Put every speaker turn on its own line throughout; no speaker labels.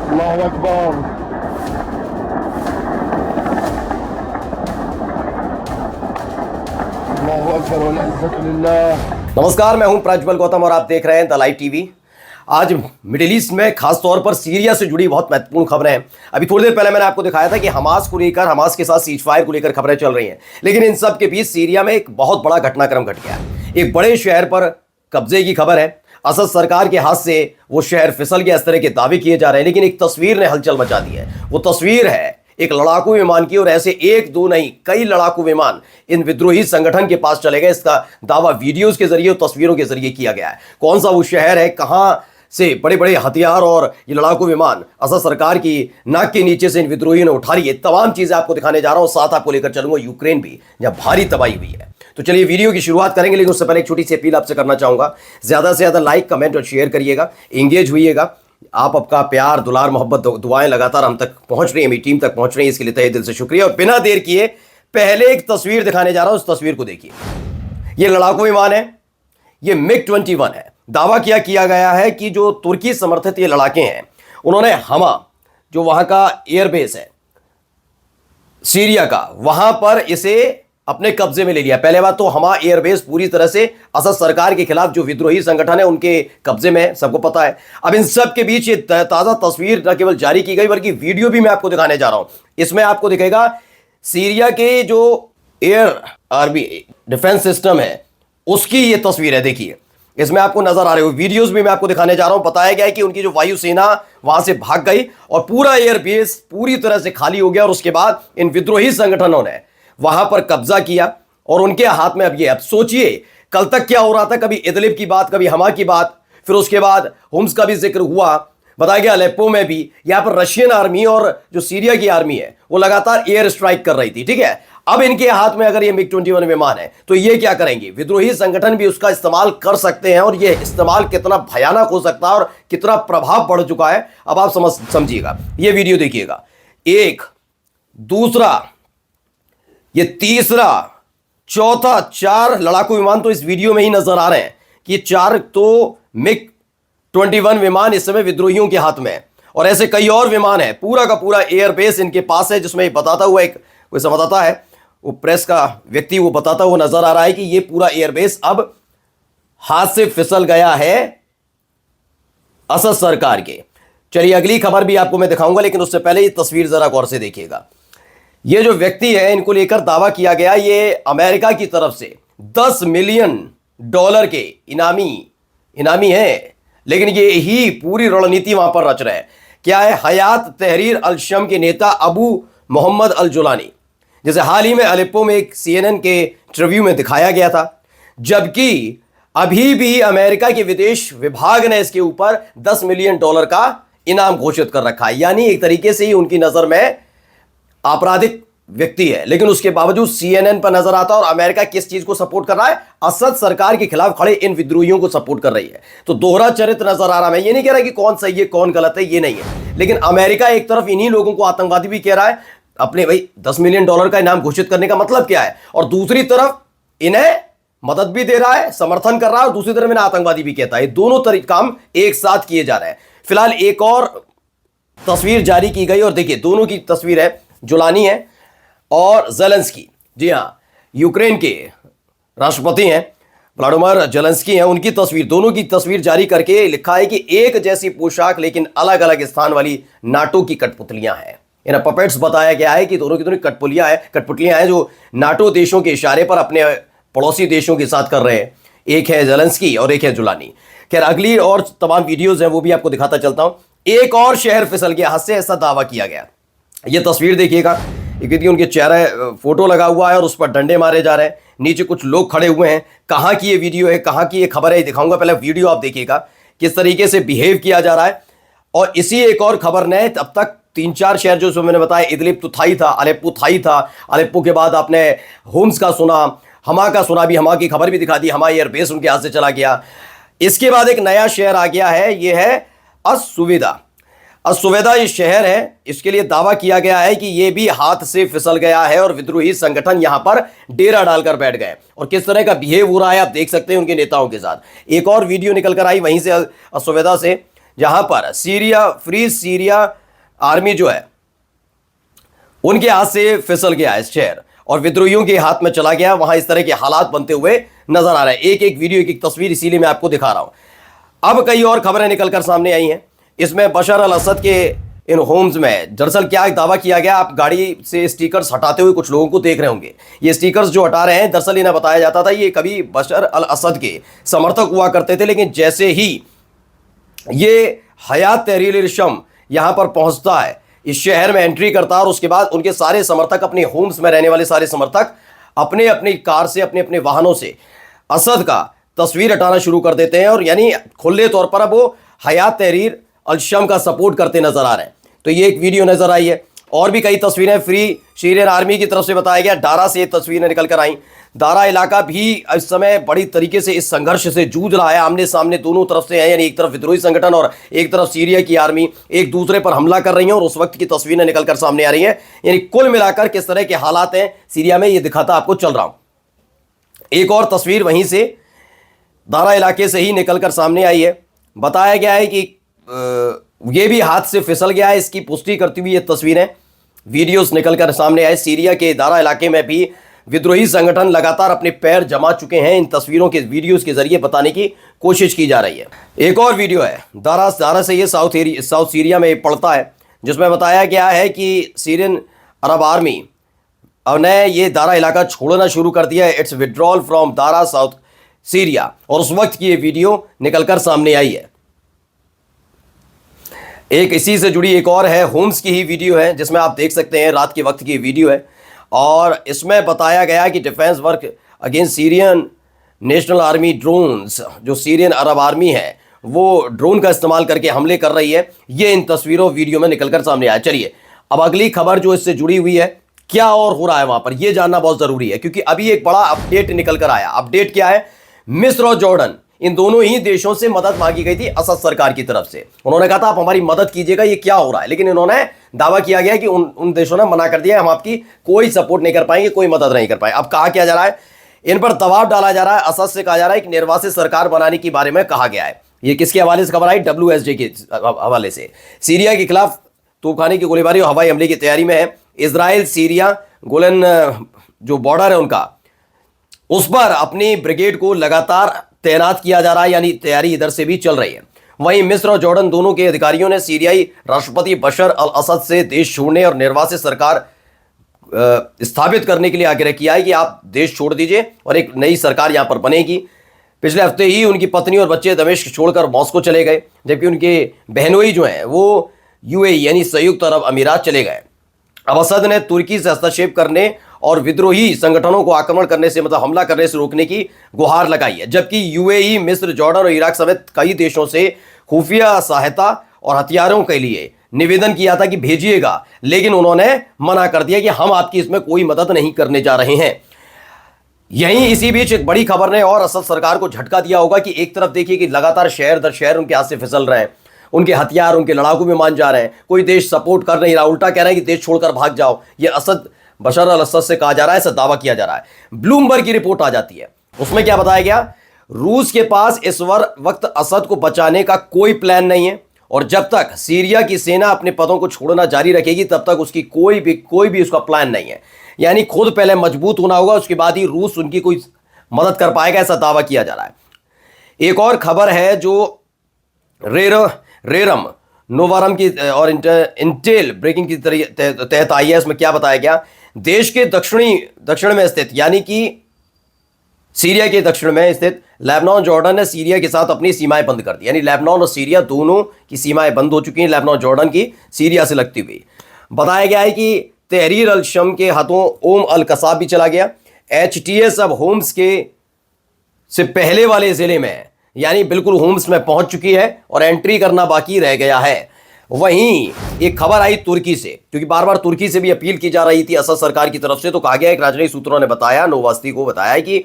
अल्लाहु अकबर। अल्लाहु अकबर वल इज्जतु लिल्लाह।
नमस्कार, मैं हूं प्रज्वल गौतम और आप देख रहे हैं द लाइव टीवी। आज मिडिल ईस्ट में खासतौर पर सीरिया से जुड़ी बहुत महत्वपूर्ण खबरें हैं। अभी थोड़ी देर पहले मैंने आपको दिखाया था कि हमास को लेकर, हमास के साथ सीज फायर को लेकर खबरें चल रही हैं, लेकिन इन सब के बीच सीरिया में एक बहुत बड़ा घटनाक्रम घट गया है। एक बड़े शहर पर कब्जे की खबर है। असद सरकार के हाथ से वो शहर फिसल गया, इस तरह के दावे किए जा रहे हैं, लेकिन एक तस्वीर ने हलचल मचा दी है। वो तस्वीर है एक लड़ाकू विमान की, और ऐसे एक दो नहीं, कई लड़ाकू विमान इन विद्रोही संगठन के पास चले गए। इसका दावा वीडियोस के जरिए और तस्वीरों के जरिए किया गया है। कौन सा वो शहर है, कहां से बड़े बड़े हथियार और ये लड़ाकू विमान असद सरकार की नाक के नीचे से इन विद्रोहियों ने उठा ली है, तमाम चीजें आपको दिखाने जा रहा हूं। साथ आपको लेकर चलूंगा यूक्रेन भी, जहां भारी तबाही हुई है। तो चलिए वीडियो की शुरुआत करेंगे, लेकिन उससे पहले एक छोटी सी अपील आपसे करना चाहूंगा। ज्यादा से ज्यादा लाइक, कमेंट और शेयर करिएगा, एंगेज होइएगा। आप आपका प्यार, दुलार, मोहब्बत, दुआएं लगातार हम तक पहुंच रही है, मेरी टीम तक पहुंच रही है, इसके लिए तहे दिल से शुक्रिया। और बिना देर किए पहले एक तस्वीर दिखाने जा रहा हूं, उस तस्वीर को देखिए। ये लड़ाकू विमान है, ये MiG-21 है। दावा किया गया है कि जो तुर्की समर्थित ये लड़ाके हैं, उन्होंने हमा, जो वहां का एयरबेस है सीरिया का, वहां पर इसे अपने कब्जे में ले लिया। पहले बात तो हमा एयरबेस पूरी तरह से असद सरकार के खिलाफ जो विद्रोही संगठन है उनके कब्जे में है, सबको पता है। अब इन सब के बीच ये ताजा तस्वीर न केवल जारी की गई, बल्कि वीडियो भी मैं आपको दिखाने जा रहा हूं। इसमें आपको दिखेगा सीरिया के जो एयर आर्मी डिफेंस सिस्टम है उसकी ये तस्वीर है। देखिए, इसमें आपको नजर आ रहे हो, वीडियोस भी मैं आपको दिखाने जा रहा हूं। बताया गया है कि उनकी जो वायुसेना वहां से भाग गई और पूरा एयरबेस पूरी तरह से खाली हो गया, और उसके बाद इन विद्रोही संगठनों ने वहां पर कब्जा किया और उनके हाथ में अब ये। अब सोचिए, कल तक क्या हो रहा था, कभी इदलिब की बात, कभी हमा की बात, फिर उसके बाद हुम्स का भी जिक्र हुआ। बताया गया अलेप्पो में भी यहां पर रशियन आर्मी और जो सीरिया की आर्मी है वो लगातार एयर स्ट्राइक कर रही थी, ठीक है। अब इनके हाथ में अगर ये MiG-21 विमान है तो ये क्या करेंगे? विद्रोही संगठन भी उसका इस्तेमाल कर सकते हैं, और ये इस्तेमाल कितना भयानक हो सकता है और कितना प्रभाव बढ़ चुका है, अब आप समझिएगा। ये वीडियो देखिएगा। एक, दूसरा, ये तीसरा, चौथा, 4 लड़ाकू विमान तो इस वीडियो में ही नजर आ रहे हैं कि ये 4 तो MiG-21 विमान इस समय विद्रोहियों के हाथ में है, और ऐसे कई और विमान है। पूरा का पूरा एयरबेस इनके पास है, जिसमें बताता हुआ एक कोई संवाददाता है, वो प्रेस का व्यक्ति, वो बताता हुआ नजर आ रहा है कि ये पूरा एयरबेस अब हाथ से फिसल गया है असद सरकार के। चलिए अगली खबर भी आपको मैं दिखाऊंगा, लेकिन उससे पहले ये तस्वीर जरा गौर से देखिएगा। ये जो व्यक्ति है, इनको लेकर दावा किया गया, ये अमेरिका की तरफ से $10 मिलियन के इनामी है, लेकिन ये ही पूरी रणनीति वहां पर रच रहे हैं। क्या है? हयात तहरीर अल शम के नेता अबू मोहम्मद अल जुलानी, जैसे हाल ही में अलेप्पो में एक CNN के इंटरव्यू में दिखाया गया था, जबकि अभी भी अमेरिका के विदेश विभाग ने इसके ऊपर $10 मिलियन का इनाम घोषित कर रखा है। यानी एक तरीके से ही उनकी नजर में आपराधिक व्यक्ति है, लेकिन उसके बावजूद CNN पर नजर आता है। और अमेरिका किस चीज को सपोर्ट कर रहा है? असद सरकार के खिलाफ खड़े इन विद्रोहियों को सपोर्ट कर रही है। तो दोहरा चरित्र नजर आ रहा है। मैं ये नहीं कह रहा कि कौन सही है कौन गलत है, ये नहीं है, लेकिन अमेरिका एक तरफ इन्हीं लोगों को आतंकवादी भी कह रहा है, अपने भाई $10 मिलियन का इनाम घोषित करने का मतलब क्या है, और दूसरी तरफ इन्हें मदद भी दे रहा है, समर्थन कर रहा है, और दूसरी तरफ इन्हें आतंकवादी भी कहता है। दोनों काम एक साथ किए जा रहे हैं। फिलहाल एक और तस्वीर जारी की गई, और देखिए दोनों की तस्वीर है, जुलानी है और ज़ेलेंस्की। जी हाँ, यूक्रेन के राष्ट्रपति हैं, व्लादिमीर ज़ेलेंस्की हैं, उनकी तस्वीर, दोनों की तस्वीर जारी करके लिखा है कि एक जैसी पोशाक लेकिन अलग अलग स्थान वाली नाटो की कठपुतलियां हैं। इन्हें पपेट्स बताया गया है कि दोनों की दोनों कठपुतलियां हैं जो नाटो देशों के इशारे पर अपने पड़ोसी देशों के साथ कर रहे हैं। एक है ज़ेलेंस्की और एक है जुलानी। खैर, अगली और तमाम वीडियोज हैं, वो भी आपको दिखाता चलता हूं। एक और शहर फिसल गया हाथ से, ऐसा दावा किया गया। ये तस्वीर देखिएगा, क्योंकि उनके चेहरे फोटो लगा हुआ है और उस पर डंडे मारे जा रहे हैं, नीचे कुछ लोग खड़े हुए हैं। कहाँ की ये वीडियो है, कहाँ की ये खबर है, दिखाऊंगा। पहले वीडियो आप देखिएगा किस तरीके से बिहेव किया जा रहा है। और इसी एक और खबर ने अब तक 3-4 शहर जो मैंने बताया, इदलिब तो था ही था, अलेप्पो था ही था, अलेप्पो के बाद आपने होम्स का सुना, हमा का सुना, भी हमा की खबर भी दिखा दी, हमा एयरबेस उनके हाथ से चला गया। इसके बाद एक नया शहर आ गया है, ये है अस-सुवेदा। अस-सुवेदा ये शहर है, इसके लिए दावा किया गया है कि ये भी हाथ से फिसल गया है और विद्रोही संगठन यहां पर डेरा डालकर बैठ गए। और किस तरह का बिहेव हो रहा है आप देख सकते हैं उनके नेताओं के साथ। एक और वीडियो निकल कर आई वहीं से अस-सुवेदा से, जहां पर फ्री सीरिया आर्मी जो है उनके हाथ से फिसल गया है शहर और विद्रोहियों के हाथ में चला गया। वहां इस तरह के हालात बनते हुए नजर आ रहे हैं। एक एक वीडियो, एक एक तस्वीर, इसीलिए मैं आपको दिखा रहा हूं। अब कई और खबरें निकलकर सामने आई हैं। इसमें बशर अल असद के इन होम्स में दरअसल क्या एक दावा किया गया, आप गाड़ी से स्टिकर्स हटाते हुए कुछ लोगों को देख रहे होंगे। ये स्टिकर्स जो हटा रहे हैं, दरअसल इन्हें बताया जाता था ये कभी बशर अल असद के समर्थक हुआ करते थे, लेकिन जैसे ही ये हयात तहरीर शम यहां पर पहुंचता है, इस शहर में एंट्री करता है, और उसके बाद उनके सारे समर्थक, अपने होम्स में रहने वाले सारे समर्थक अपने अपनी कार से, अपने अपने वाहनों से असद का तस्वीर हटाना शुरू कर देते हैं, और यानी खुले तौर पर अब वो हयात तहरीर अल शम का सपोर्ट करते नजर आ रहे हैं। तो ये एक वीडियो नजर आई है। और भी कई तस्वीरें फ्री सीरियन आर्मी की तरफ से बताया गया। दारा से ये तस्वीरें निकल कर आई। दारा इलाका भी इस समय बड़ी तरीके से इस संघर्ष से जूझ रहा है। आमने सामने दोनों तरफ से है, यानी एक तरफ विद्रोही संगठन और एक तरफ सीरिया की आर्मी एक दूसरे पर हमला कर रही है, और उस वक्त की तस्वीरें निकलकर सामने आ रही हैं। यानी कुल मिलाकर किस तरह के हालात हैं सीरिया में, ये दिखाता आपको चल रहा हूं। एक और तस्वीर वहीं से दारा इलाके से ही निकलकर सामने आई है। बताया गया है कि ये भी हाथ से फिसल गया है। इसकी पुष्टि करती हुई ये तस्वीरें, वीडियोस निकलकर सामने आए। सीरिया के दारा इलाके में भी विद्रोही संगठन लगातार अपने पैर जमा चुके हैं। इन तस्वीरों के वीडियोस के जरिए बताने की कोशिश की जा रही है। एक और वीडियो है दारा से, ये साउथ सीरिया में पड़ता है, जिसमें बताया गया है कि सीरियन अरब आर्मी ने ये दारा इलाका छोड़ना शुरू कर दिया है। It's withdrawal from Dara south Syria, और उस वक्त की ये वीडियो निकलकर सामने आई है। एक इसी से जुड़ी एक और है, होम्स की ही वीडियो है, जिसमें आप देख सकते हैं रात के वक्त की वीडियो है, और इसमें बताया गया कि defence work against Syrian national army drones, जो सीरियन अरब आर्मी है वो ड्रोन का इस्तेमाल करके हमले कर रही है। ये इन तस्वीरों वीडियो में निकलकर सामने आया। चलिए अब अगली खबर जो इससे जुड़ी हुई है, क्या और हो रहा है वहां पर, यह जानना बहुत जरूरी है, क्योंकि अभी एक बड़ा अपडेट निकल कर आया। अपडेट क्या है? मिस्र और जॉर्डन, इन दोनों ही देशों से मदद मांगी गई थी असद सरकार की तरफ से। उन्होंने कहा था आप हमारी मदद कीजिएगा, ये क्या हो रहा है, लेकिन इन्होंने दावा किया गया कि उन देशों ने मना कर दिया, हम आपकी कोई सपोर्ट नहीं कर पाएंगे, कोई मदद नहीं कर पाए। अब कहा क्या जा रहा है, इन पर दबाव डाला जा रहा है। असद से कहा जा रहा है कि निर्वासित सरकार बनाने के बारे में कहा गया है। ये किसके हवाले से खबर आई? WSJ के हवाले से। सीरिया के खिलाफ तोपखाने की गोलीबारी और हवाई हमले की तैयारी में है इजराइल। सीरिया गोलन जो बॉर्डर है उनका, उस पर अपनी ब्रिगेड को लगातार तैनात किया जा रहा है, यानी तैयारी इधर से भी चल रही है। वहीं मिस्र और जॉर्डन दोनों के अधिकारियों ने सीरियाई राष्ट्रपति बशर अल असद से देश छोड़ने और निर्वासित सरकार स्थापित करने के लिए आग्रह किया है कि आप देश छोड़ दीजिए और एक नई सरकार यहां पर बनेगी। पिछले हफ्ते ही उनकी पत्नी और बच्चे दमिश्क छोड़कर मॉस्को चले गए, जबकि उनके बहनोई जो हैं वो UAE यानी संयुक्त अरब अमीरात चले गए। अब असद ने तुर्की से हस्तक्षेप करने और विद्रोही संगठनों को आक्रमण करने से, मतलब हमला करने से रोकने की गुहार लगाई है, जबकि UAE, मिस्र, जॉर्डन और इराक समेत कई देशों से खुफिया सहायता और हथियारों के लिए निवेदन किया था कि भेजिएगा, लेकिन उन्होंने मना कर दिया कि हम आपकी इसमें कोई मदद नहीं करने जा रहे हैं। यहीं इसी बीच एक बड़ी खबर ने और असद सरकार को झटका दिया होगा कि एक तरफ देखिए कि लगातार शहर दर शहर उनके हाथ से फिसल रहे हैं, उनके हथियार, उनके लड़ाकू विमान जा रहे हैं, कोई देश सपोर्ट कर नहीं रहा, उल्टा कह रहा है कि देश छोड़कर भाग जाओ। ये असद बशर अल असद से कहा जा रहा है, ऐसा दावा किया जा रहा है। ब्लूमबर्ग की रिपोर्ट आ जाती है, उसमें क्या बताया गया, रूस के पास इस वक्त असद को बचाने का कोई प्लान नहीं है, और जब तक सीरिया की सेना अपने पदों को छोड़ना जारी रखेगी तब तक उसकी कोई भी उसका प्लान नहीं है। यानी खुद पहले मजबूत होना होगा, उसके बाद ही रूस उनकी कोई मदद कर पाएगा, ऐसा दावा किया जा रहा है। एक और खबर है जो रेरम नोवारम की और इंटेल ब्रेकिंग की तहत आई है। इसमें क्या बताया गया, देश के दक्षिण में स्थित, यानी कि सीरिया के दक्षिण में स्थित लेबनान, जॉर्डन ने सीरिया के साथ अपनी सीमाएं बंद कर दी। यानी लेबनान और सीरिया दोनों की सीमाएं बंद हो चुकी हैं, लेबनान जॉर्डन की सीरिया से लगती हुई। बताया गया है कि तहरीर अल शम के हाथों ओम अल कसाब भी चला गया। HTS अब होम्स के से पहले वाले जिले में है, यानी बिल्कुल होम्स में पहुंच चुकी है और एंट्री करना बाकी रह गया है। वहीं एक खबर आई तुर्की से, क्योंकि बार बार तुर्की से भी अपील की जा रही थी असद सरकार की तरफ से, तो कहा गया, एक राजनयिक सूत्रों ने बताया, नोवास्ती को बताया कि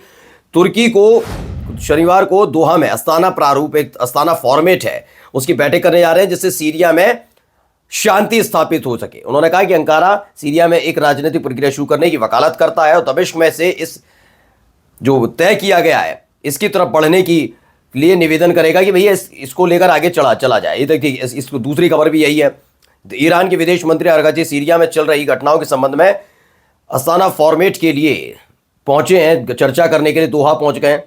तुर्की को शनिवार को दोहा में अस्ताना प्रारूप, एक अस्ताना फॉर्मेट है, उसकी बैठक करने जा रहे हैं, जिससे सीरिया में शांति स्थापित हो सके। उन्होंने कहा कि अंकारा सीरिया में एक राजनीतिक प्रक्रिया शुरू करने की वकालत करता है और दमिश्क में से इस जो तय किया गया है इसकी तरफ बढ़ने की लिए निवेदन करेगा कि भैया इसको लेकर आगे चला जाए। ये देखिए इसको दूसरी खबर भी यही है। तो ईरान के विदेश मंत्री अरगाची सीरिया में चल रही घटनाओं के संबंध में अस्ताना फॉर्मेट के लिए पहुंचे हैं, चर्चा करने के लिए दोहा पहुंच गए।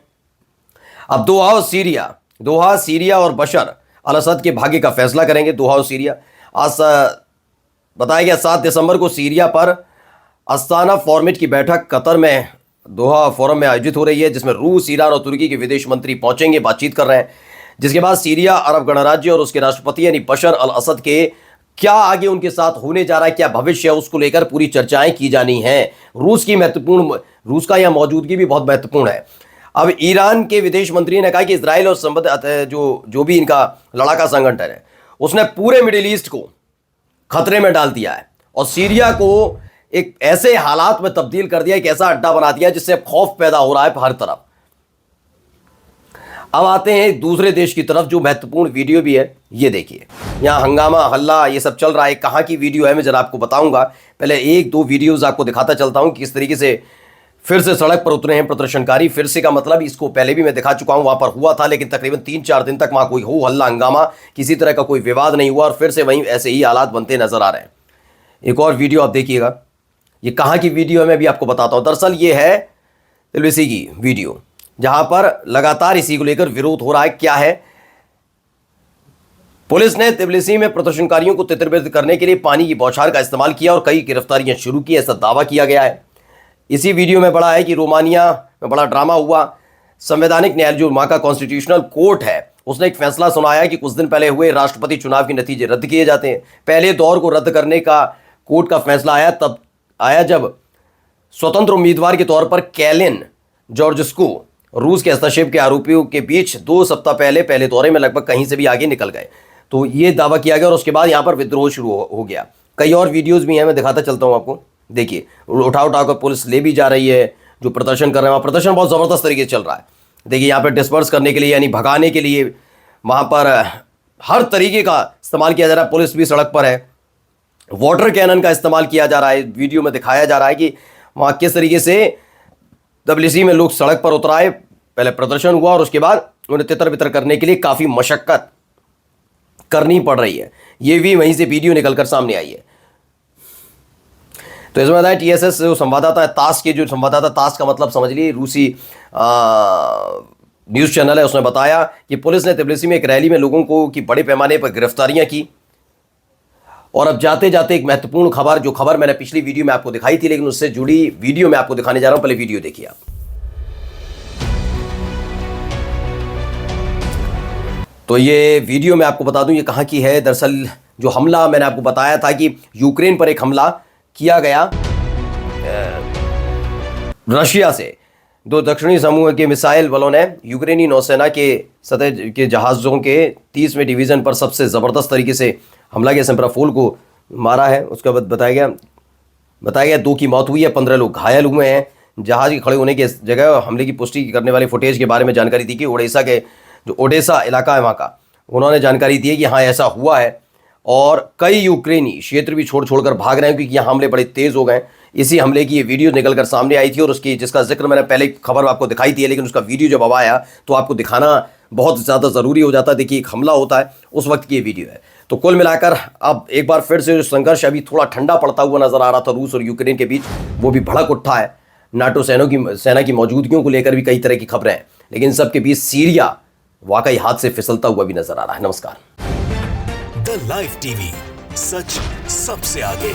अब दोहा सीरिया और बशर अल असद के भाग्य का फैसला करेंगे। दोहा और सीरिया आज बताया गया 7 दिसंबर को सीरिया पर अस्ताना फॉर्मेट की बैठक कतर में दोहा फोरम में आयोजित हो रही है, जिसमें रूस, ईरान और तुर्की के विदेश मंत्री पहुंचेंगे, बातचीत कर रहे हैं। जिसके बाद सीरिया अरब गणराज्य और उसके राष्ट्रपति यानी बशर अल असद के क्या आगे उनके साथ होने जा रहा है, क्या भविष्य है, उसको लेकर पूरी चर्चाएं की जानी है। रूस का यह मौजूदगी भी बहुत महत्वपूर्ण है। अब ईरान के विदेश मंत्री ने कहा कि इजराइल और संबंधित जो भी इनका लड़ाका संगठन है उसने पूरे मिडिल ईस्ट को खतरे में डाल दिया है और सीरिया को एक ऐसे हालात में तब्दील कर दिया, एक ऐसा अड्डा बना दिया जिससे खौफ पैदा हो रहा है हर तरफ। अब आते हैं दूसरे देश की तरफ, जो महत्वपूर्ण वीडियो भी है। ये देखिए, यहां हंगामा हल्ला ये सब चल रहा है। कहां की वीडियो है मैं जरा आपको बताऊंगा। पहले 1-2 वीडियोस आपको दिखाता चलता हूं कि किस तरीके से फिर से सड़क पर उतरे हैं प्रदर्शनकारी। फिर से का मतलब इसको पहले भी मैं दिखा चुका हूं, वहां पर हुआ था, लेकिन तकरीबन 3-4 दिन तक वहां कोई हो हल्ला हंगामा, किसी तरह का कोई विवाद नहीं हुआ और फिर से वहीं ऐसे ही हालात बनते नजर आ रहे हैं। एक और वीडियो आप देखिएगा, ये कहां की वीडियो है मैं भी आपको बताता हूं। दरअसल ये है तिब्लिसी की वीडियो, जहां पर लगातार इसी को लेकर विरोध हो रहा है। क्या है, पुलिस ने तिब्लिसी में प्रदर्शनकारियों को तितर-बितर करने के लिए पानी की बौछार का इस्तेमाल किया और कई गिरफ्तारियां शुरू की, ऐसा दावा किया गया है। इसी वीडियो में बड़ा है कि रोमानिया में बड़ा ड्रामा हुआ। संवैधानिक न्यायालय जो वहां का कॉन्स्टिट्यूशनल कोर्ट है उसने एक फैसला सुनाया कि कुछ दिन पहले हुए राष्ट्रपति चुनाव के नतीजे रद्द किए जाते हैं। पहले दौर को रद्द करने का कोर्ट का फैसला आया जब स्वतंत्र उम्मीदवार के तौर पर कैलिन जॉर्जिस्को रूस के हस्तक्षेप के आरोपियों के बीच 2 सप्ताह पहले दौरे में लगभग कहीं से भी आगे निकल गए। तो ये दावा किया गया और उसके बाद यहां पर विद्रोह शुरू हो गया। कई और वीडियोस भी हैं, मैं दिखाता चलता हूं आपको। देखिए, उठा कर पुलिस ले भी जा रही है। जो प्रदर्शन कर रहे हैं, प्रदर्शन बहुत ज़बरदस्त तरीके से चल रहा है। देखिए, यहाँ पर डिस्पर्स करने के लिए यानी भगाने के लिए वहाँ पर हर तरीके का इस्तेमाल किया जा रहा है। पुलिस भी सड़क पर है, वाटर कैनन का इस्तेमाल किया जा रहा है। वीडियो में दिखाया जा रहा है कि वहाँ किस तरीके से तिब्लिसी में लोग सड़क पर उतराए, पहले प्रदर्शन हुआ और उसके बाद उन्हें तितर बितर करने के लिए काफ़ी मशक्क़त करनी पड़ रही है। ये भी वहीं से वीडियो निकलकर सामने आई है। तो इसमें बताया TSS जो संवाददाता है, तास के जो संवाददाता, तास का मतलब समझ लिए रूसी न्यूज़ चैनल है, उसने बताया कि पुलिस ने तिब्लिसी में एक रैली में लोगों को की बड़े पैमाने पर गिरफ्तारियां की। और अब जाते जाते एक महत्वपूर्ण खबर, जो खबर मैंने पिछली वीडियो में आपको दिखाई थी, लेकिन उससे जुड़ी वीडियो मैं आपको दिखाने जा रहा हूं। पहले वीडियो देखिए आप। तो ये वीडियो मैं आपको बता दूं ये कहां की है। दरअसल जो हमला मैंने आपको बताया था कि यूक्रेन पर एक हमला किया गया रशिया से, 2 दक्षिणी समूह के मिसाइल बलों ने यूक्रेनी नौसेना के सतह के जहाज़ों के 30वें डिवीज़न पर सबसे ज़बरदस्त तरीके से हमला किया, सिम्फराफोल को मारा है। उसके बाद बताया गया 2 की मौत हुई है, 15 लोग घायल हुए हैं। जहाज़ के खड़े होने की जगह हमले की पुष्टि करने वाले फुटेज के बारे में जानकारी दी कि ओडेसा इलाका है वहाँ का, उन्होंने जानकारी दी है कि हाँ ऐसा हुआ है और कई यूक्रेनी क्षेत्र भी छोड़कर भाग रहे हैं क्योंकि यहाँ हमले बड़े तेज़ हो गए। इसी हमले की ये वीडियो निकलकर सामने आई थी और उसकी जिसका जिक्र मैंने पहले खबर आपको दिखाई थी, लेकिन उसका वीडियो जब अब आया तो आपको दिखाना बहुत ज़्यादा ज़रूरी हो जाता है। देखिए, एक हमला होता है, उस वक्त की ये वीडियो है। तो कुल मिलाकर अब एक बार फिर से जो संघर्ष अभी थोड़ा ठंडा पड़ता हुआ नजर आ रहा था रूस और यूक्रेन के बीच, वो भी भड़क उठा है। नाटो सेना की मौजूदगियों को लेकर भी कई तरह की खबरें हैं, लेकिन सबके बीच सीरिया वाकई हाथ से फिसलता हुआ भी नजर आ रहा है। नमस्कार।
द लाइव टीवी, सच सबसे आगे।